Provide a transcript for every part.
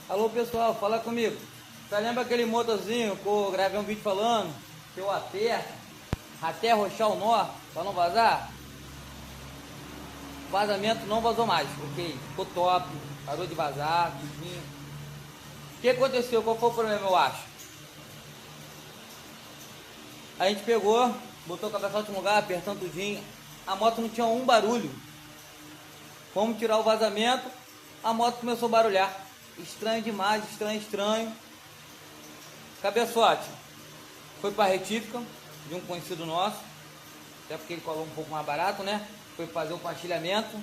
Alô pessoal, fala comigo. Você lembra aquele motorzinho que eu gravei um vídeo falando que eu aperto até arrochar o nó para não vazar? Vazamento não vazou mais, ok? Ficou top, parou de vazar, tudinho. O que aconteceu? Qual foi o problema, eu acho? A gente pegou, botou o cabeçote no lugar, apertando tudinho. A moto não tinha um barulho. Vamos tirar o vazamento, a moto começou a barulhar. Estranho demais, estranho. Cabeçote foi para retífica de um conhecido nosso, até porque ele colou um pouco mais barato, né? Foi fazer o pastilhamento,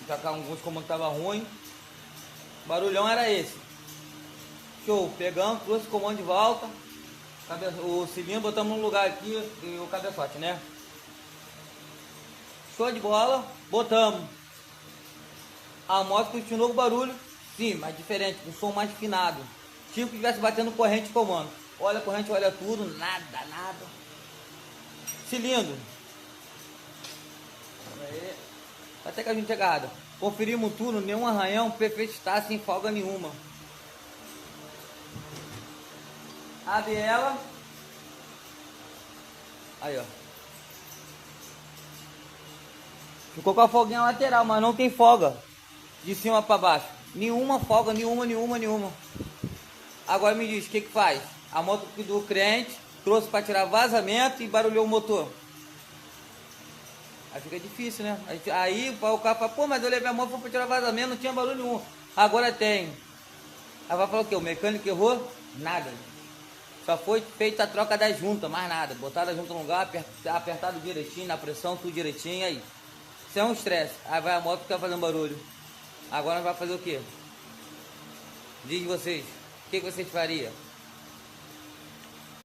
já que alguns comandos estavam ruim. O barulhão era esse. Show, pegamos, trouxe o comando de volta, o cilindro botamos no lugar aqui e o cabeçote, né? Show de bola, botamos. A moto continuou com o barulho, sim, mas diferente, com som mais afinado. Tipo que estivesse batendo corrente de comando. Olha a corrente, olha tudo, nada. Cilindro. Aí, até que a gente chegada. Conferimos tudo, nenhum arranhão, perfeito está, sem folga nenhuma. Abre ela. Aí, ó. Ficou com a folguinha lateral, mas não tem folga de cima para baixo. Nenhuma folga, nenhuma. Agora me diz, o que faz? A moto do crente trouxe para tirar vazamento e barulhou o motor. Aí fica difícil, né? Aí o cara fala, pô, mas eu levei a moto para tirar vazamento, não tinha barulho nenhum. Agora tem. Aí vai falar o quê? O mecânico errou? Nada. Só foi feita a troca da junta, mais nada. Botaram a junta no lugar, apertado direitinho, na pressão, tudo direitinho, aí. Isso é um estresse. Aí vai a moto ficar fazendo barulho. Agora vai fazer o quê? Diz vocês, o que vocês fariam?